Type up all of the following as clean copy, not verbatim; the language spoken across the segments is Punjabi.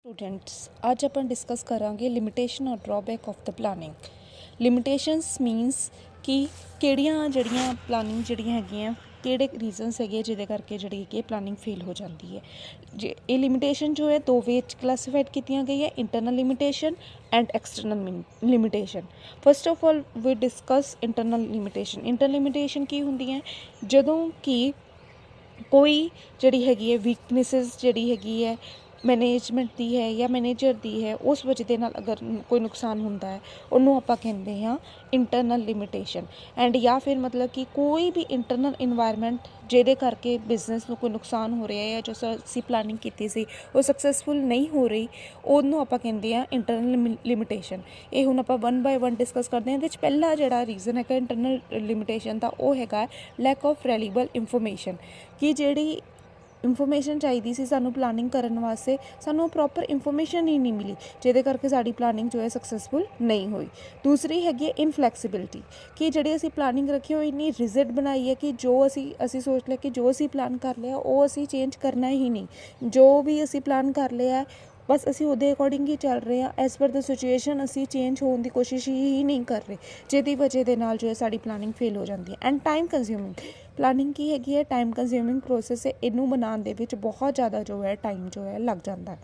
स्टूडेंट्स आज अपन डिस्कस करांगे लिमिटेशन और drawback of the planning. Limitations मीनस कि ਕਿਹੜੀਆਂ ਜਿਹੜੀਆਂ ਪਲਾਨਿੰਗ ਜਿਹੜੀਆਂ ਹੈਗੀਆਂ ਕਿਹੜੇ ਰੀਜ਼ਨਸ ਹੈਗੇ ਜਿਹਦੇ ਕਰਕੇ ਜਿਹੜੀ ਹੈਗੀ ਪਲਾਨਿੰਗ ਫੇਲ ਹੋ ਜਾਂਦੀ ਹੈ। ਜੇ ਇਹ ਲਿਮਿਟੇਸ਼ਨ ਜੋ ਹੈ ਦੋ ਵੇ 'ਚ ਕਲਾਸੀਫਾਈਡ ਕੀਤੀਆਂ ਗਈਆਂ, internal limitation and external limitation. First of all we discuss internal limitation. Internal limitation ਕੀ ਹੁੰਦੀ ਹੈ? ਜਦੋਂ ਕਿ ਕੋਈ ਜਿਹੜੀ ਹੈਗੀ ਹੈ ਵੀਕਨੈਸਿਸ ਜਿਹੜੀ ਹੈਗੀ ਹੈ ਮੈਨੇਜਮੈਂਟ ਦੀ ਹੈ ਜਾਂ ਮੈਨੇਜਰ ਦੀ ਹੈ, ਉਸ ਵਜ੍ਹਾ ਦੇ ਨਾਲ ਅਗਰ ਕੋਈ ਨੁਕਸਾਨ ਹੁੰਦਾ ਹੈ ਉਹਨੂੰ ਆਪਾਂ ਕਹਿੰਦੇ ਹਾਂ ਇੰਟਰਨਲ ਲਿਮਿਟੇਸ਼ਨ। ਐਂਡ ਜਾਂ ਫਿਰ ਮਤਲਬ ਕਿ ਕੋਈ ਵੀ ਇੰਟਰਨਲ ਇਨਵਾਇਰਮੈਂਟ ਜਿਹਦੇ ਕਰਕੇ ਬਿਜ਼ਨਸ ਨੂੰ ਕੋਈ ਨੁਕਸਾਨ ਹੋ ਰਿਹਾ ਹੈ, ਜੋ ਅਸੀਂ ਪਲਾਨਿੰਗ ਕੀਤੀ ਸੀ ਉਹ ਸਕਸੈਸਫੁਲ ਨਹੀਂ ਹੋ ਰਹੀ, ਉਹਨੂੰ ਆਪਾਂ ਕਹਿੰਦੇ ਹਾਂ ਇੰਟਰਨਲ ਲਿਮਿਟੇਸ਼ਨ। ਇਹ ਹੁਣ ਆਪਾਂ 1 ਬਾਏ 1 ਡਿਸਕਸ ਕਰਦੇ ਹਾਂ। ਇਹਦੇ 'ਚ ਪਹਿਲਾ ਜਿਹੜਾ ਰੀਜ਼ਨ ਹੈਗਾ ਇੰਟਰਨਲ ਲਿਮਿਟੇਸ਼ਨ ਦਾ ਉਹ ਹੈਗਾ ਲੈਕ ਆਫ ਰੈਲੀਏਬਲ ਇਨਫੋਰਮੇਸ਼ਨ। ਕਿ ਜਿਹੜੀ ਇਨਫੋਰਮੇਸ਼ਨ ਚਾਹੀਦੀ ਸੀ ਸਾਨੂੰ ਪਲਾਨਿੰਗ ਕਰਨ ਵਾਸਤੇ, ਸਾਨੂੰ ਪ੍ਰੋਪਰ ਇਨਫੋਰਮੇਸ਼ਨ ਹੀ ਨਹੀਂ ਮਿਲੀ, ਜਿਹਦੇ ਕਰਕੇ ਸਾਡੀ ਪਲਾਨਿੰਗ ਜੋ ਹੈ ਸਕਸੈਸਫੁਲ ਨਹੀਂ ਹੋਈ। ਦੂਸਰੀ ਹੈਗੀ ਹੈ ਇਨਫਲੈਕਸੀਬਿਲਿਟੀ। ਕਿ ਜਿਹੜੀ ਅਸੀਂ ਪਲਾਨਿੰਗ ਰੱਖੀ ਉਹ ਇੰਨੀ ਰਿਜਿਡ ਬਣਾਈ ਹੈ ਕਿ ਜੋ ਅਸੀਂ ਸੋਚ ਲਿਆ ਕਿ ਜੋ ਅਸੀਂ ਪਲਾਨ ਕਰ ਲਿਆ ਉਹ ਅਸੀਂ ਚੇਂਜ ਕਰਨਾ ਹੀ ਨਹੀਂ। ਜੋ ਵੀ ਅਸੀਂ ਪਲਾਨ ਕਰ ਲਿਆ ਬਸ ਅਸੀਂ ਉਹਦੇ ਅਕੋਰਡਿੰਗ ਹੀ ਚੱਲ ਰਹੇ ਹਾਂ, ਐਜ਼ ਪਰ ਦ ਸਿਚੁਏਸ਼ਨ ਅਸੀਂ ਚੇਂਜ ਹੋਣ ਦੀ ਕੋਸ਼ਿਸ਼ ਹੀ ਨਹੀਂ ਕਰ ਰਹੇ, ਜਿਹਦੀ ਵਜ੍ਹਾ ਦੇ ਨਾਲ ਜੋ ਹੈ ਸਾਡੀ ਪਲਾਨਿੰਗ ਫੇਲ ਹੋ ਜਾਂਦੀ ਹੈ। ਐਂਡ ਟਾਈਮ ਕੰਜ਼ਿਊਮਿੰਗ ਪਲਾਨਿੰਗ ਕੀ ਹੈਗੀ ਹੈ? ਟਾਈਮ ਕੰਜ਼ਿਊਮਿੰਗ ਪ੍ਰੋਸੈਸ ਹੈ। ਇਹਨੂੰ ਬਣਾਉਣ ਦੇ ਵਿੱਚ ਬਹੁਤ ਜ਼ਿਆਦਾ ਜੋ ਹੈ ਟਾਈਮ ਜੋ ਹੈ ਲੱਗ ਜਾਂਦਾ ਹੈ।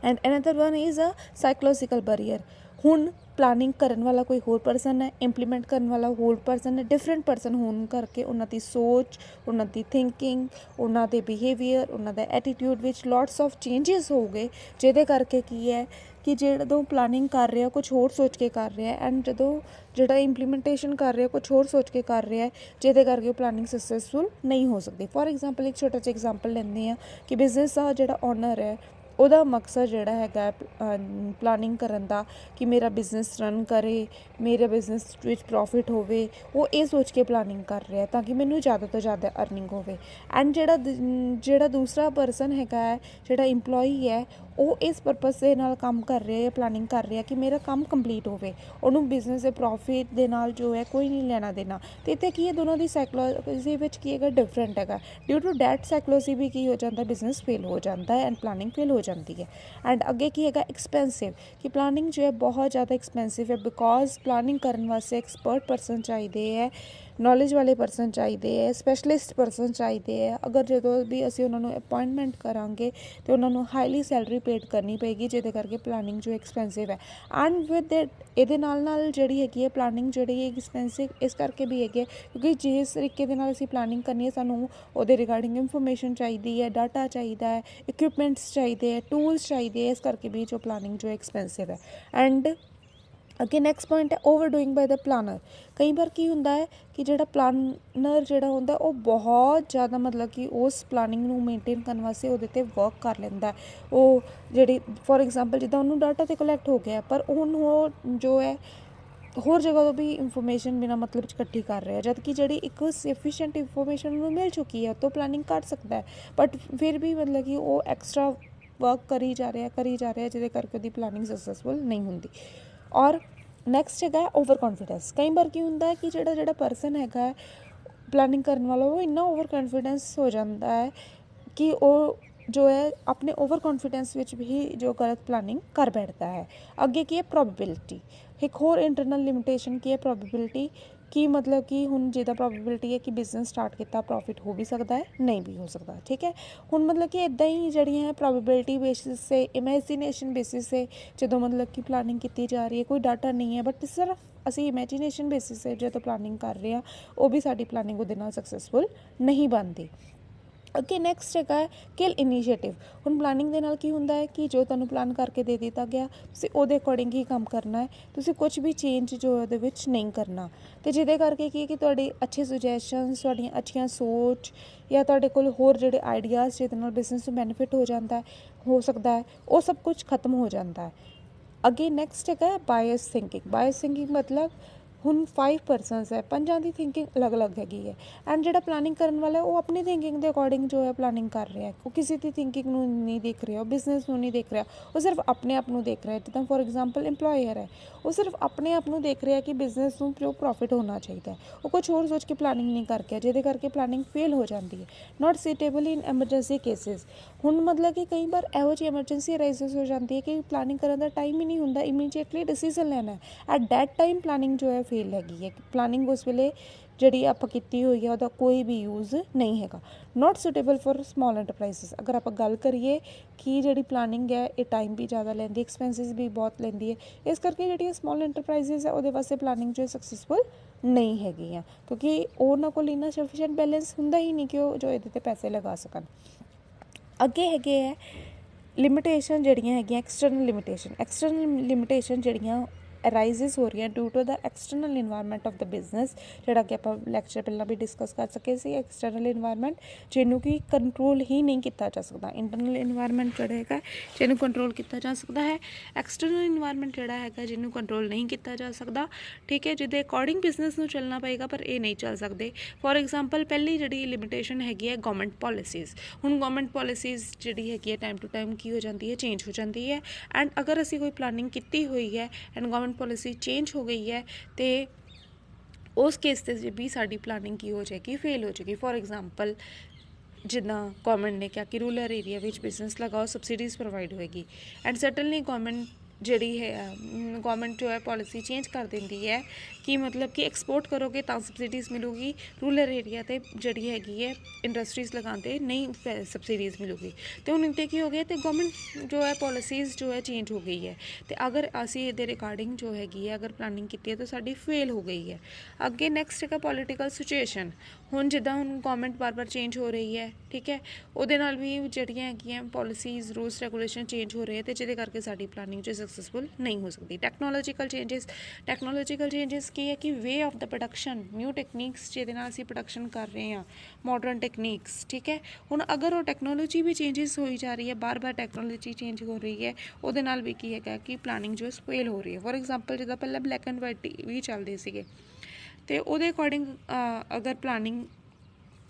And another one is a psychological barrier. ਹੁਣ ਪਲਾਨਿੰਗ ਕਰਨ ਵਾਲਾ ਕੋਈ ਹੋਰ ਪਰਸਨ ਹੈ, ਇੰਪਲੀਮੈਂਟ ਕਰਨ ਵਾਲਾ ਹੋਰ ਪਰਸਨ ਹੈ। ਡਿਫਰੈਂਟ ਪਰਸਨ ਹੋਣ ਕਰਕੇ ਉਹਨਾਂ ਦੀ ਸੋਚ, ਉਹਨਾਂ ਦੀ ਥਿੰਕਿੰਗ, ਉਹਨਾਂ ਦੇ ਬਿਹੇਵੀਅਰ, ਉਹਨਾਂ ਦਾ ਐਟੀਟਿਊਡ ਵਿੱਚ ਲੋਟਸ ਆਫ ਚੇਂਜਿਸ ਹੋ ਗਏ, ਜਿਹਦੇ ਕਰਕੇ ਕੀ ਹੈ ਕਿ ਜਦੋਂ ਪਲਾਨਿੰਗ ਕਰ ਰਿਹਾ ਕੁਛ ਹੋਰ ਸੋਚ ਕੇ ਕਰ ਰਿਹਾ, ਐਂਡ ਜਦੋਂ ਜਿਹੜਾ ਇੰਪਲੀਮੈਂਟੇਸ਼ਨ ਕਰ ਰਿਹਾ ਕੁਛ ਹੋਰ ਸੋਚ ਕੇ ਕਰ ਰਿਹਾ, ਜਿਹਦੇ ਕਰਕੇ ਉਹ ਪਲਾਨਿੰਗ ਸਕਸੈਸਫੁਲ ਨਹੀਂ ਹੋ ਸਕਦੀ। ਫੋਰ ਐਗਜ਼ਾਮਪਲ ਇੱਕ ਛੋਟਾ ਜਿਹਾ ਐਗਜ਼ਾਮਪਲ ਲੈਂਦੇ ਹਾਂ ਕਿ ਬਿਜ਼ਨਸ ਦਾ ਜਿਹੜਾ ਓਨਰ ਹੈ ਉਹਦਾ ਮਕਸਦ ਜਿਹੜਾ ਹੈਗਾ ਪਲਾਨਿੰਗ ਕਰਨ ਦਾ ਕਿ ਮੇਰਾ ਬਿਜ਼ਨਸ ਰਨ ਕਰੇ, ਮੇਰੇ ਬਿਜ਼ਨਸ ਵਿੱਚ ਪ੍ਰੋਫਿਟ ਹੋਵੇ, ਉਹ ਇਹ ਸੋਚ ਕੇ ਪਲਾਨਿੰਗ ਕਰ ਰਿਹਾ ਤਾਂ ਕਿ ਮੈਨੂੰ ਜ਼ਿਆਦਾ ਤੋਂ ਜ਼ਿਆਦਾ ਅਰਨਿੰਗ ਹੋਵੇ। ਐਂਡ ਜਿਹੜਾ ਦੂਸਰਾ ਪਰਸਨ ਹੈਗਾ ਹੈ, ਜਿਹੜਾ ਇੰਪਲੋਈ ਹੈ, ਉਹ ਇਸ ਪਰਪਸ ਦੇ ਨਾਲ ਕੰਮ ਕਰ ਰਿਹਾ ਹੈ, ਪਲਾਨਿੰਗ ਕਰ ਰਿਹਾ ਕਿ ਮੇਰਾ ਕੰਮ ਕੰਪਲੀਟ ਹੋਵੇ, ਉਹਨੂੰ ਬਿਜ਼ਨਸ ਦੇ ਪ੍ਰੋਫਿਟ ਦੇ ਨਾਲ ਜੋ ਹੈ ਕੋਈ ਨਹੀਂ ਲੈਣਾ ਦੇਣਾ। ਅਤੇ ਇੱਥੇ ਕੀ ਹੈ ਦੋਨਾਂ ਦੀ ਸਾਈਕੋਲੋਜੀ ਵਿੱਚ ਕੀ ਹੈਗਾ ਡਿਫਰੈਂਟ ਹੈਗਾ। ਡਿਊ ਟੂ ਡੈਟ ਸਾਈਕੋਲੋਜੀ ਵੀ ਕੀ ਹੋ ਜਾਂਦਾ ਬਿਜ਼ਨਸ ਫੇਲ ਹੋ ਜਾਂਦਾ ਹੈ ਐਂਡ ਪਲਾਨਿੰਗ ਫੇਲ ਹੋ ਜਾਂਦੀ ਹੈ। ਐਂਡ ਅੱਗੇ ਕੀ ਹੈਗਾ ਐਕਸਪੈਂਸਿਵ। ਕਿ ਪਲਾਨਿੰਗ ਜੋ ਹੈ ਬਹੁਤ ਜ਼ਿਆਦਾ ਐਕਸਪੈਂਸਿਵ ਹੈ, ਬਿਕੋਜ਼ ਪਲਾਨਿੰਗ ਕਰਨ ਵਾਸਤੇ ਐਕਸਪਰਟ ਪਰਸਨ ਚਾਹੀਦੇ ਹੈ, ਨੌਲੇਜ ਵਾਲੇ ਪਰਸਨ ਚਾਹੀਦੇ ਹੈ, ਸਪੈਸ਼ਲਿਸਟ ਪਰਸਨ ਚਾਹੀਦੇ ਹੈ। ਅਗਰ ਜਦੋਂ ਵੀ ਅਸੀਂ ਉਹਨਾਂ ਨੂੰ ਅਪੋਇੰਟਮੈਂਟ ਕਰਾਂਗੇ ਤਾਂ ਉਹਨਾਂ ਨੂੰ ਹਾਈਲੀ ਸੈਲਰੀ ਪੇਡ ਕਰਨੀ ਪਏਗੀ, ਜਿਹਦੇ ਕਰਕੇ ਪਲਾਨਿੰਗ ਜੋ ਐਕਸਪੈਂਸਿਵ ਹੈ। ਐਂਡ ਵਿਦ ਇਹਦੇ ਨਾਲ ਜਿਹੜੀ ਹੈਗੀ ਹੈ ਪਲਾਨਿੰਗ ਜਿਹੜੀ ਹੈ ਐਕਸਪੈਂਸਿਵ ਇਸ ਕਰਕੇ ਵੀ ਹੈਗੀ ਹੈ ਕਿਉਂਕਿ ਜਿਸ ਤਰੀਕੇ ਦੇ ਨਾਲ ਅਸੀਂ ਪਲਾਨਿੰਗ ਕਰਨੀ ਹੈ ਸਾਨੂੰ ਉਹਦੇ ਰਿਗਾਰਡਿੰਗ ਇਨਫੋਰਮੇਸ਼ਨ ਚਾਹੀਦੀ ਹੈ, ਡਾਟਾ ਚਾਹੀਦਾ ਹੈ, ਇਕਵਿਪਮੈਂਟਸ ਚਾਹੀਦੇ ਹੈ, ਟੂਲਸ ਚਾਹੀਦੇ ਹੈ, ਇਸ ਕਰਕੇ ਵੀ ਜੋ ਪਲਾਨਿੰਗ ਜੋ ਐਕਸਪੈਂਸਿਵ ਹੈ। ਐਂਡ ਅੱਗੇ ਨੈਕਸਟ ਪੁਆਇੰਟ ਹੈ ਓਵਰ ਡੂਇੰਗ ਬਾਏ ਦ ਪਲਾਨਰ। ਕਈ ਵਾਰ ਕੀ ਹੁੰਦਾ ਹੈ ਕਿ ਜਿਹੜਾ ਪਲਾਨਰ ਜਿਹੜਾ ਹੁੰਦਾ ਉਹ ਬਹੁਤ ਜ਼ਿਆਦਾ ਮਤਲਬ ਕਿ ਉਸ ਪਲਾਨਿੰਗ ਨੂੰ ਮੇਨਟੇਨ ਕਰਨ ਵਾਸਤੇ ਉਹਦੇ 'ਤੇ ਵਰਕ ਕਰ ਲੈਂਦਾ। ਉਹ ਜਿਹੜੀ ਫੋਰ ਐਗਜ਼ਾਮਪਲ ਜਿੱਦਾਂ ਉਹਨੂੰ ਡਾਟਾ 'ਤੇ ਕਲੈਕਟ ਹੋ ਗਿਆ ਪਰ ਹੁਣ ਉਹ ਜੋ ਹੈ ਹੋਰ ਜਗ੍ਹਾ ਤੋਂ ਵੀ ਇਨਫੋਰਮੇਸ਼ਨ ਬਿਨਾਂ ਮਤਲਬ 'ਚ ਇਕੱਠੀ ਕਰ ਰਿਹਾ, ਜਦ ਕਿ ਜਿਹੜੀ ਇੱਕ ਸਫੀਸ਼ੀਐਂਟ ਇਨਫੋਰਮੇਸ਼ਨ ਉਹਨੂੰ ਮਿਲ ਚੁੱਕੀ ਹੈ ਉਹ ਤੋਂ ਪਲਾਨਿੰਗ ਕਰ ਸਕਦਾ ਹੈ, ਬਟ ਫਿਰ ਵੀ ਮਤਲਬ ਕਿ ਉਹ ਐਕਸਟਰਾ ਵਰਕ ਕਰੀ ਜਾ ਰਿਹਾ ਜਿਹਦੇ ਕਰਕੇ ਉਹਦੀ ਪਲਾਨਿੰਗ ਸਕਸੈਸਫੁਲ ਨਹੀਂ ਹੁੰਦੀ। ਔਰ ਨੈਕਸਟ ਹੈਗਾ ਓਵਰ ਕੌਨਫੀਡੈਂਸ। ਕਈ ਵਾਰ ਕੀ ਹੁੰਦਾ ਹੈ ਕਿ ਜਿਹੜਾ ਪਰਸਨ ਹੈਗਾ ਪਲਾਨਿੰਗ ਕਰਨ ਵਾਲਾ ਉਹ ਇੰਨਾ ਓਵਰ ਕੌਨਫੀਡੈਂਸ ਹੋ ਜਾਂਦਾ ਹੈ ਕਿ ਉਹ ਜੋ ਹੈ ਆਪਣੇ ਓਵਰ ਕੌਨਫੀਡੈਂਸ ਵਿੱਚ ਵੀ ਜੋ ਗਲਤ ਪਲਾਨਿੰਗ ਕਰ ਬੈਠਦਾ ਹੈ। ਅੱਗੇ ਕੀ ਹੈ ਪ੍ਰੋਬੇਬਿਲਿਟੀ। ਇੱਕ ਹੋਰ ਇੰਟਰਨਲ ਲਿਮਿਟੇਸ਼ਨ ਕੀ ਹੈ ਪ੍ਰੋਬੇਬਿਲਿਟੀ। ਕਿ ਮਤਲਬ ਕਿ ਹੁਣ ਜਿੱਦਾਂ ਪ੍ਰੋਬੇਬਿਲਿਟੀ ਹੈ ਕਿ ਬਿਜ਼ਨਸ ਸਟਾਰਟ ਕੀਤਾ ਪ੍ਰੋਫਿਟ ਹੋ ਵੀ ਸਕਦਾ ਹੈ ਨਹੀਂ ਵੀ ਹੋ ਸਕਦਾ, ਠੀਕ ਹੈ। ਹੁਣ ਮਤਲਬ ਕਿ ਇੱਦਾਂ ਹੀ ਜਿਹੜੀਆਂ ਹੈ ਪ੍ਰੋਬੇਬਿਲਿਟੀ ਬੇਸਿਸ 'ਤੇ, ਇਮੈਜੀਨੇਸ਼ਨ ਬੇਸਿਸ 'ਤੇ ਜਦੋਂ ਮਤਲਬ ਕਿ ਪਲਾਨਿੰਗ ਕੀਤੀ ਜਾ ਰਹੀ ਹੈ, ਕੋਈ ਡਾਟਾ ਨਹੀਂ ਹੈ ਬਟ ਸਿਰਫ ਅਸੀਂ ਇਮੈਜੀਨੇਸ਼ਨ ਬੇਸਿਸ 'ਤੇ ਜਦੋਂ ਪਲਾਨਿੰਗ ਕਰ ਰਹੇ ਹਾਂ ਉਹ ਵੀ ਸਾਡੀ ਪਲਾਨਿੰਗ ਉਹਦੇ ਨਾਲ ਸਕਸੈਸਫੁਲ ਨਹੀਂ ਬਣਦੀ। ਅੱਗੇ ਨੈਕਸਟ ਹੈਗਾ ਹੈ ਕਿਲ ਇਨੀਸ਼ੀਏਟਿਵ। ਹੁਣ ਪਲਾਨਿੰਗ ਦੇ ਨਾਲ ਕੀ ਹੁੰਦਾ ਹੈ ਕਿ ਜੋ ਤੁਹਾਨੂੰ ਪਲਾਨ ਕਰਕੇ ਦੇ ਦਿੱਤਾ ਗਿਆ ਤੁਸੀਂ ਉਹਦੇ ਅਕੋਰਡਿੰਗ ਹੀ ਕੰਮ ਕਰਨਾ ਹੈ, ਤੁਸੀਂ ਕੁਛ ਵੀ ਚੇਂਜ ਜੋ ਉਹਦੇ ਵਿੱਚ ਨਹੀਂ ਕਰਨਾ। ਅਤੇ ਜਿਹਦੇ ਕਰਕੇ ਕੀ ਕਿ ਤੁਹਾਡੀ ਅੱਛੇ ਸੁਜੈਸ਼ਨਸ, ਤੁਹਾਡੀਆਂ ਅੱਛੀਆਂ ਸੋਚ ਜਾਂ ਤੁਹਾਡੇ ਕੋਲ ਹੋਰ ਜਿਹੜੇ ਆਈਡੀਆਜ਼ ਜਿਹਦੇ ਨਾਲ ਬਿਜ਼ਨਸ ਨੂੰ ਬੈਨੀਫਿਟ ਹੋ ਸਕਦਾ ਹੈ ਉਹ ਸਭ ਕੁਛ ਖਤਮ ਹੋ ਜਾਂਦਾ ਹੈ। ਅੱਗੇ ਨੈਕਸਟ ਹੈਗਾ ਬਾਇਸ ਥਿੰਕਿੰਗ। ਬਾਇਸ ਥਿੰਕਿੰਗ ਮਤਲਬ ਹੁਣ 5 ਪਰਸਨਸ ਹੈ, ਪੰਜਾਂ ਦੀ ਥਿੰਕਿੰਗ ਅਲੱਗ-ਅਲੱਗ ਹੈਗੀ ਹੈ ਐਂਡ ਜਿਹੜਾ ਪਲਾਨਿੰਗ ਕਰਨ ਵਾਲਾ ਉਹ ਆਪਣੀ ਥਿੰਕਿੰਗ ਦੇ ਅਕੋਰਡਿੰਗ ਜੋ ਹੈ ਪਲਾਨਿੰਗ ਕਰ ਰਿਹਾ, ਉਹ ਕਿਸੇ ਦੀ ਥਿੰਕਿੰਗ ਨੂੰ ਨਹੀਂ ਦੇਖ ਰਿਹਾ, ਉਹ ਬਿਜ਼ਨਸ ਨੂੰ ਨਹੀਂ ਦੇਖ ਰਿਹਾ, ਉਹ ਸਿਰਫ ਆਪਣੇ ਆਪ ਨੂੰ ਦੇਖ ਰਿਹਾ। ਜਿੱਦਾਂ ਫੋਰ ਐਗਜ਼ਾਮਪਲ ਇੰਪਲੋਇਰ ਹੈ, ਉਹ ਸਿਰਫ ਆਪਣੇ ਆਪ ਨੂੰ ਦੇਖ ਰਿਹਾ ਕਿ ਬਿਜ਼ਨਸ ਨੂੰ ਜੋ ਪ੍ਰੋਫਿਟ ਹੋਣਾ ਚਾਹੀਦਾ, ਉਹ ਕੁਛ ਹੋਰ ਸੋਚ ਕੇ ਪਲਾਨਿੰਗ ਨਹੀਂ ਕਰਕੇ, ਜਿਹਦੇ ਕਰਕੇ ਪਲਾਨਿੰਗ ਫੇਲ ਹੋ ਜਾਂਦੀ ਹੈ। ਨਾਟ ਸੁਟੇਬਲ ਇਨ ਐਮਰਜੈਂਸੀ ਕੇਸਿਸ। ਹੁਣ ਮਤਲਬ ਕਿ ਕਈ ਵਾਰ ਇਹੋ ਜਿਹੀ ਐਮਰਜੈਂਸੀ ਅਰਾਈਜ਼ਸ ਹੋ ਜਾਂਦੀ ਹੈ ਕਿ ਪਲਾਨਿੰਗ ਕਰਨ ਦਾ ਟਾਈਮ ਹੀ ਨਹੀਂ ਹੁੰਦਾ, ਇਮੀਡੀਏਟਲੀ ਡਿਸੀਜ਼ਨ ਲੈਣਾ, ਐਟ ਦੈਟ ਟਾਈਮ ਪਲਾਨਿੰਗ ਜੋ ਹੈ ਫੇਲ ਹੈਗੀ ਹੈ। ਪਲਾਨਿੰਗ ਉਸ ਵੇਲੇ ਜਿਹੜੀ ਆਪਾਂ ਕੀਤੀ ਹੋਈ ਹੈ ਉਹਦਾ ਕੋਈ ਵੀ ਯੂਜ਼ ਨਹੀਂ ਹੈਗਾ। ਨਾਟ ਸੁਟੇਬਲ ਫॉर ਸਮੋਲ ਐਂਟਰਪ੍ਰਾਈਜ਼ਸ। ਅਗਰ ਆਪਾਂ ਗੱਲ ਕਰੀਏ ਕਿ ਜਿਹੜੀ ਪਲਾਨਿੰਗ ਹੈ ਇਹ ਟਾਈਮ ਵੀ ਜ਼ਿਆਦਾ ਲੈਂਦੀ, ਐਕਸਪੈਂਸਿਸ ਵੀ ਬਹੁਤ ਲੈਂਦੀ ਹੈ, ਇਸ ਕਰਕੇ ਜਿਹੜੀਆਂ ਸਮੋਲ ਐਂਟਰਪ੍ਰਾਈਜ਼ਸ ਹੈ ਉਹਦੇ ਵਾਸਤੇ ਪਲਾਨਿੰਗ ਜੋ ਹੈ ਸਕਸੈਸਫੁਲ ਨਹੀਂ ਹੈਗੀ ਆ, ਕਿਉਂਕਿ ਉਹਨਾਂ ਕੋਲ ਇੰਨਾ ਸਫੀਸ਼ੀਐਂਟ ਬੈਲੈਂਸ ਹੁੰਦਾ ਹੀ ਨਹੀਂ ਕਿ ਉਹ ਜੋ ਇਹਦੇ 'ਤੇ ਪੈਸੇ ਲਗਾ ਸਕਣ। ਅੱਗੇ ਹੈਗੇ ਹੈ ਲਿਮਿਟੇਸ਼ਨ ਜਿਹੜੀਆਂ ਹੈਗੀਆਂ ਐਕਸਟਰਨਲ ਲਿਮਿਟੇਸ਼ਨ ਜਿਹੜੀਆਂ ਅਰਾਈਜ਼ਸ ਹੋ ਰਹੀਆਂ ਡਿਊ ਟੂ ਦਾ ਐਕਸਟਰਨਲ ਇਨਵਾਇਰਮੈਂਟ ਆਫ ਦਾ ਬਿਜ਼ਨਸ, ਜਿਹੜਾ ਕਿ ਆਪਾਂ ਲੈਕਚਰ ਪਹਿਲਾਂ ਵੀ ਡਿਸਕਸ ਕਰ ਸਕੇ ਸੀ। ਐਕਸਟਰਨਲ ਇਨਵਾਇਰਮੈਂਟ ਜਿਹਨੂੰ ਕਿ ਕੰਟਰੋਲ ਹੀ ਨਹੀਂ ਕੀਤਾ ਜਾ ਸਕਦਾ, ਇੰਟਰਨਲ ਇਨਵਾਇਰਮੈਂਟ ਜਿਹੜਾ ਹੈਗਾ ਜਿਹਨੂੰ ਕੰਟਰੋਲ ਕੀਤਾ ਜਾ ਸਕਦਾ ਹੈ, ਐਕਸਟਰਨਲ ਇਨਵਾਇਰਮੈਂਟ ਜਿਹੜਾ ਹੈਗਾ ਜਿਹਨੂੰ ਕੰਟਰੋਲ ਨਹੀਂ ਕੀਤਾ ਜਾ ਸਕਦਾ, ਠੀਕ ਹੈ, ਜਿਹਦੇ ਅਕੋਰਡਿੰਗ ਬਿਜ਼ਨਸ ਨੂੰ ਚੱਲਣਾ ਪਏਗਾ ਪਰ ਇਹ ਨਹੀਂ ਚੱਲ ਸਕਦੇ। ਫੋਰ ਐਗਜ਼ਾਮਪਲ ਪਹਿਲੀ ਜਿਹੜੀ ਲਿਮਿਟੇਸ਼ਨ ਹੈਗੀ ਹੈ ਗਵਰਨਮੈਂਟ ਪੋਲਿਸੀਜ਼। ਹੁਣ ਗਵਰਨਮੈਂਟ ਪੋਲਿਸੀਜ਼ ਜਿਹੜੀ ਹੈਗੀ ਹੈ ਟਾਈਮ ਟੂ ਟਾਈਮ ਕੀ ਹੋ ਜਾਂਦੀ ਹੈ, ਚੇਂਜ ਹੋ ਜਾਂਦੀ ਹੈ ਐਂਡ ਅਗਰ ਅਸੀਂ ਕੋਈ ਪਲਾਨਿੰਗ ਕੀਤੀ ਹੋਈ ਹੈ ਐਂਡ ਗਵਰਨਮੈਂਟ ਪੋਲਿਸੀ ਚੇਂਜ ਹੋ ਗਈ ਹੈ ਤੇ ਉਸ ਕੇਸ 'ਤੇ ਵੀ ਸਾਡੀ ਪਲਾਨਿੰਗ ਕੀ ਹੋ ਜਾਏਗੀ, ਫੇਲ ਹੋ ਜਾਏਗੀ। ਫੋਰ ਐਗਜ਼ਾਮਪਲ ਜਿੱਦਾਂ ਗਵਰਨਮੈਂਟ ਨੇ ਕਿਹਾ ਕਿ ਰੂਰਲ ਏਰੀਆ ਵਿੱਚ ਬਿਜ਼ਨਸ ਲਗਾਓ, ਸਬਸਿਡੀਜ਼ ਪ੍ਰੋਵਾਈਡ ਹੋਏਗੀ ਐਂਡ ਸਡਨਲੀ ਜਿਹੜੀ ਹੈ ਗਵਰਨਮੈਂਟ ਜੋ ਹੈ ਪੋਲਿਸੀ ਚੇਂਜ ਕਰ ਦਿੰਦੀ ਹੈ ਕਿ ਮਤਲਬ ਕਿ ਐਕਸਪੋਰਟ ਕਰੋਗੇ ਤਾਂ ਸਬਸਿਡੀਜ਼ ਮਿਲੂਗੀ, ਰੂਰਲ ਏਰੀਆ 'ਤੇ ਜਿਹੜੀ ਹੈਗੀ ਹੈ ਇੰਡਸਟਰੀਜ਼ ਲਗਾਉਂਦੇ ਨਹੀਂ ਸਬਸਿਡੀਜ਼ ਮਿਲੂਗੀ। ਅਤੇ ਹੁਣ ਇੱਥੇ ਕੀ ਹੋ ਗਿਆ ਅਤੇ ਗਵਰਨਮੈਂਟ ਜੋ ਹੈ ਪੋਲਿਸੀਜ਼ ਜੋ ਹੈ ਚੇਂਜ ਹੋ ਗਈ ਹੈ ਅਤੇ ਅਗਰ ਅਸੀਂ ਇਹਦੇ ਰਿਗਾਰਡਿੰਗ ਜੋ ਹੈਗੀ ਹੈ ਅਗਰ ਪਲਾਨਿੰਗ ਕੀਤੀ ਹੈ ਤਾਂ ਸਾਡੀ ਫੇਲ ਹੋ ਗਈ ਹੈ। ਅੱਗੇ ਨੈਕਸਟ ਹੈਗਾ ਪੋਲੀਟੀਕਲ ਸਿਚੁਏਸ਼ਨ। ਹੁਣ ਜਿੱਦਾਂ ਹੁਣ ਗਵਰਨਮੈਂਟ ਬਾਰ-ਬਾਰ ਚੇਂਜ ਹੋ ਰਹੀ ਹੈ, ਠੀਕ ਹੈ, ਉਹਦੇ ਨਾਲ ਵੀ ਜਿਹੜੀਆਂ ਹੈਗੀਆਂ ਪੋਲਿਸੀਜ਼ ਰੂਲਸ ਰੈਗੂਲੇਸ਼ਨ ਚੇਂਜ ਹੋ ਰਹੇ ਅਤੇ ਜਿਹਦੇ ਕਰਕੇ ਸਾਡੀ ਪਲਾਨਿੰਗ ਜੋ ਸਕਸੈਸਫੁਲ ਨਹੀਂ ਹੋ ਸਕਦੀ। ਟੈਕਨੋਲੋਜੀਕਲ ਚੇਂਜਸ ਕੀ ਹੈ ਕਿ way of the production, new techniques ਜਿਹਦੇ ਨਾਲ ਅਸੀਂ ਪ੍ਰੋਡਕਸ਼ਨ ਕਰ ਰਹੇ ਹਾਂ, ਮਾਡਰਨ ਟੈਕਨੀਕਸ, ਠੀਕ ਹੈ। ਹੁਣ ਅਗਰ ਉਹ ਟੈਕਨੋਲੋਜੀ ਵੀ ਚੇਂਜਸ ਹੋਈ ਜਾ ਰਹੀ ਹੈ, ਬਾਰ-ਬਾਰ ਟੈਕਨੋਲੋਜੀ ਚੇਂਜ ਹੋ ਰਹੀ ਹੈ, ਉਹਦੇ ਨਾਲ ਵੀ ਕੀ ਹੈਗਾ ਕਿ ਪਲਾਨਿੰਗ ਜੋ ਫੇਲ ਹੋ ਰਹੀ ਹੈ। ਫੋਰ ਐਗਜ਼ਾਮਪਲ ਜਿੱਦਾਂ ਪਹਿਲਾਂ ਬਲੈਕ ਐਂਡ ਵਾਈਟ ਵੀ ਚੱਲਦੇ ਸੀਗੇ ਅਤੇ ਉਹਦੇ ਅਕੋਰਡਿੰਗ ਅਗਰ ਪਲਾਨਿੰਗ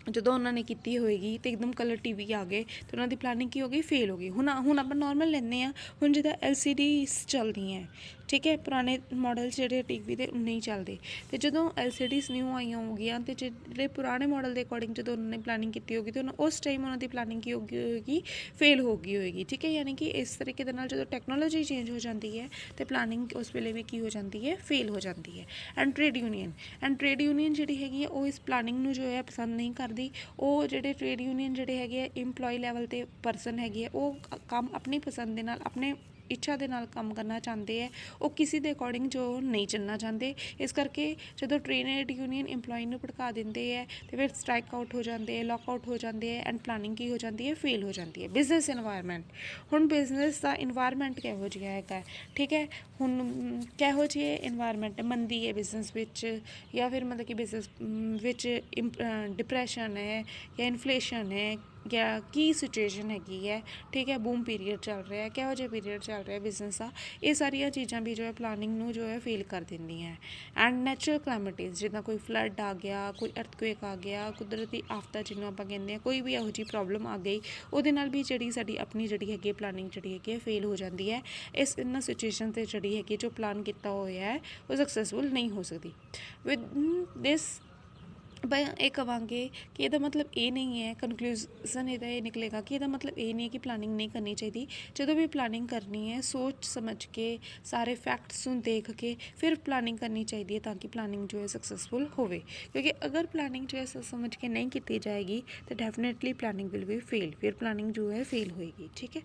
ਜਦੋਂ ਉਹਨਾਂ ਨੇ ਕੀਤੀ ਹੋਏਗੀ ਅਤੇ ਇੱਕਦਮ ਕਲਰ TV ਆ ਗਏ ਅਤੇ ਉਹਨਾਂ ਦੀ ਪਲਾਨਿੰਗ ਕੀ ਹੋ ਗਈ, ਫੇਲ ਹੋ ਗਈ। ਹੁਣ ਆਪਾਂ ਨੋਰਮਲ ਲੈਂਦੇ ਹਾਂ, ਹੁਣ ਜਿੱਦਾਂ LCDs ਚੱਲਦੀਆਂ, ਠੀਕ ਹੈ, ਪੁਰਾਣੇ ਮਾਡਲ ਜਿਹੜੇ TV ਦੇ ਨਹੀਂ ਚੱਲਦੇ ਅਤੇ ਜਦੋਂ LCDs ਨਿਊ ਆਈਆਂ ਹੋਗੀਆਂ ਅਤੇ ਜਿਹੜੇ ਪੁਰਾਣੇ ਮਾਡਲ ਦੇ ਅਕੋਰਡਿੰਗ ਜਦੋਂ ਉਹਨਾਂ ਨੇ ਪਲਾਨਿੰਗ ਕੀਤੀ ਹੋਗੀ ਅਤੇ ਉਸ ਟਾਈਮ ਉਹਨਾਂ ਦੀ ਪਲਾਨਿੰਗ ਕੀ ਹੋ ਗਈ ਹੋਏਗੀ, ਫੇਲ ਹੋ ਗਈ ਹੋਏਗੀ, ਠੀਕ ਹੈ। ਯਾਨੀ ਕਿ ਇਸ ਤਰੀਕੇ ਦੇ ਨਾਲ ਜਦੋਂ ਟੈਕਨੋਲੋਜੀ ਚੇਂਜ ਹੋ ਜਾਂਦੀ ਹੈ ਅਤੇ ਪਲਾਨਿੰਗ ਉਸ ਵੇਲੇ ਵੀ ਕੀ ਹੋ ਜਾਂਦੀ ਹੈ, ਫੇਲ ਹੋ ਜਾਂਦੀ ਹੈ। ਐਂਡ ਟ੍ਰੇਡ ਯੂਨੀਅਨ ਜਿਹੜੀ ਹੈਗੀ ਹੈ ਉਹ ਇਸ ਪਲਾਨਿੰਗ ਨੂੰ ਜੋ ਹੈ ਪਸੰਦ ਨਹੀਂ ਕਰਦੀ। ਉਹ ਜਿਹੜੇ ਟ੍ਰੇਡ ਯੂਨੀਅਨ ਜਿਹੜੇ ਹੈਗੇ ਆ ਇੰਪਲੋਈ ਲੈਵਲ 'ਤੇ ਪਰਸਨ ਹੈਗੇ ਆ, ਉਹ ਕੰਮ ਆਪਣੀ ਪਸੰਦ ਦੇ ਨਾਲ, ਆਪਣੇ ਇੱਛਾ ਦੇ ਨਾਲ ਕੰਮ ਕਰਨਾ ਚਾਹੁੰਦੇ ਹੈ, ਉਹ ਕਿਸੇ ਦੇ ਅਕੋਰਡਿੰਗ ਜੋ ਨਹੀਂ ਚੱਲਣਾ ਚਾਹੁੰਦੇ। ਇਸ ਕਰਕੇ ਜਦੋਂ ਟ੍ਰੇਡ ਯੂਨੀਅਨ ਇੰਪਲੋਈ ਨੂੰ ਭੜਕਾ ਦਿੰਦੇ ਹੈ ਅਤੇ ਫਿਰ ਸਟ੍ਰਾਈਕ ਆਊਟ ਹੋ ਜਾਂਦੇ ਹੈ, ਲੌਕ ਆਊਟ ਹੋ ਜਾਂਦੇ ਹੈ ਐਂਡ ਪਲਾਨਿੰਗ ਕੀ ਹੋ ਜਾਂਦੀ ਹੈ, ਫੇਲ ਹੋ ਜਾਂਦੀ ਹੈ। Business environment. ਹੁਣ ਬਿਜ਼ਨਸ ਦਾ ਇਨਵਾਇਰਮੈਂਟ ਕਿਹੋ ਜਿਹਾ ਹੈਗਾ, ਠੀਕ ਹੈ। ਹੁਣ ਕਿਹੋ ਜਿਹੇ ਇਨਵਾਇਰਮੈਂਟ ਮੰਦੀ ਹੈ ਬਿਜ਼ਨਸ ਵਿੱਚ, ਜਾਂ ਫਿਰ ਮਤਲਬ ਕਿ ਬਿਜ਼ਨਸ ਵਿੱਚ ਡਿਪਰੈਸ਼ਨ ਹੈ ਜਾਂ ਇਨਫਲੇਸ਼ਨ ਹੈ ਜਾਂ ਕੀ ਸਿਚੁਏਸ਼ਨ ਹੈਗੀ ਹੈ, ਠੀਕ ਹੈ, ਬੂਮ ਪੀਰੀਅਡ ਚੱਲ ਰਿਹਾ, ਕਿਹੋ ਜਿਹਾ ਪੀਰੀਅਡ ਚੱਲ ਰਿਹਾ ਬਿਜ਼ਨਸ ਦਾ, ਇਹ ਸਾਰੀਆਂ ਚੀਜ਼ਾਂ ਵੀ ਜੋ ਹੈ ਪਲਾਨਿੰਗ ਨੂੰ ਜੋ ਹੈ ਫੇਲ ਕਰ ਦਿੰਦੀਆਂ। ਐਂਡ ਨੈਚੁਰਲ ਕਲੈਮਿਟੀਜ਼, ਜਿੱਦਾਂ ਕੋਈ ਫਲੱਡ ਆ ਗਿਆ, ਕੋਈ ਅਰਥਕੁਏਕ ਆ ਗਿਆ, ਕੁਦਰਤੀ ਆਫਤਾਂ ਜਿਹਨੂੰ ਆਪਾਂ ਕਹਿੰਦੇ ਹਾਂ, ਕੋਈ ਵੀ ਇਹੋ ਜਿਹੀ ਪ੍ਰੋਬਲਮ ਆ ਗਈ, ਉਹਦੇ ਨਾਲ ਵੀ ਜਿਹੜੀ ਸਾਡੀ ਆਪਣੀ ਜਿਹੜੀ ਹੈਗੀ ਪਲਾਨਿੰਗ ਜਿਹੜੀ ਹੈਗੀ ਫੇਲ ਹੋ ਜਾਂਦੀ ਹੈ। ਇਹਨਾਂ ਸਿਚੁਏਸ਼ਨ 'ਤੇ ਜਿਹੜੀ ਹੈਗੀ ਜੋ ਪਲਾਨ ਕੀਤਾ ਹੋਇਆ ਹੈ ਉਹ ਸਕਸੈਸਫੁਲ ਨਹੀਂ ਹੋ ਸਕਦੀ। ਵਿਦ ਦਿਸ ਇਹ ਕਹਾਂਗੇ ਕਿ ਇਹਦਾ ਮਤਲਬ ਇਹ ਨਹੀਂ ਹੈ, ਕਨਕਲੂਜ਼ਨ ਇਹਦਾ ਇਹ ਨਿਕਲੇਗਾ ਕਿ ਇਹਦਾ ਮਤਲਬ ਇਹ ਨਹੀਂ ਹੈ ਕਿ ਪਲਾਨਿੰਗ ਨਹੀਂ ਕਰਨੀ ਚਾਹੀਦੀ। ਜਦੋਂ ਵੀ ਪਲਾਨਿੰਗ ਕਰਨੀ ਹੈ ਸੋਚ ਸਮਝ ਕੇ, ਸਾਰੇ ਫੈਕਟਸ ਨੂੰ ਦੇਖ ਕੇ ਫਿਰ ਪਲਾਨਿੰਗ ਕਰਨੀ ਚਾਹੀਦੀ ਹੈ ਤਾਂ ਕਿ ਪਲਾਨਿੰਗ ਜੋ ਹੈ ਸਕਸੈਸਫੁਲ ਹੋਵੇ। ਕਿਉਂਕਿ ਅਗਰ ਪਲਾਨਿੰਗ ਜੋ ਹੈ ਸੋਚ ਸਮਝ ਕੇ ਨਹੀਂ ਕੀਤੀ ਜਾਏਗੀ ਤਾਂ ਡੈਫੀਨੇਟਲੀ ਪਲਾਨਿੰਗ ਵਿਲ ਵੀ ਫੇਲ, ਫਿਰ ਪਲਾਨਿੰਗ ਜੋ ਹੈ ਫੇਲ ਹੋਏਗੀ, ਠੀਕ ਹੈ।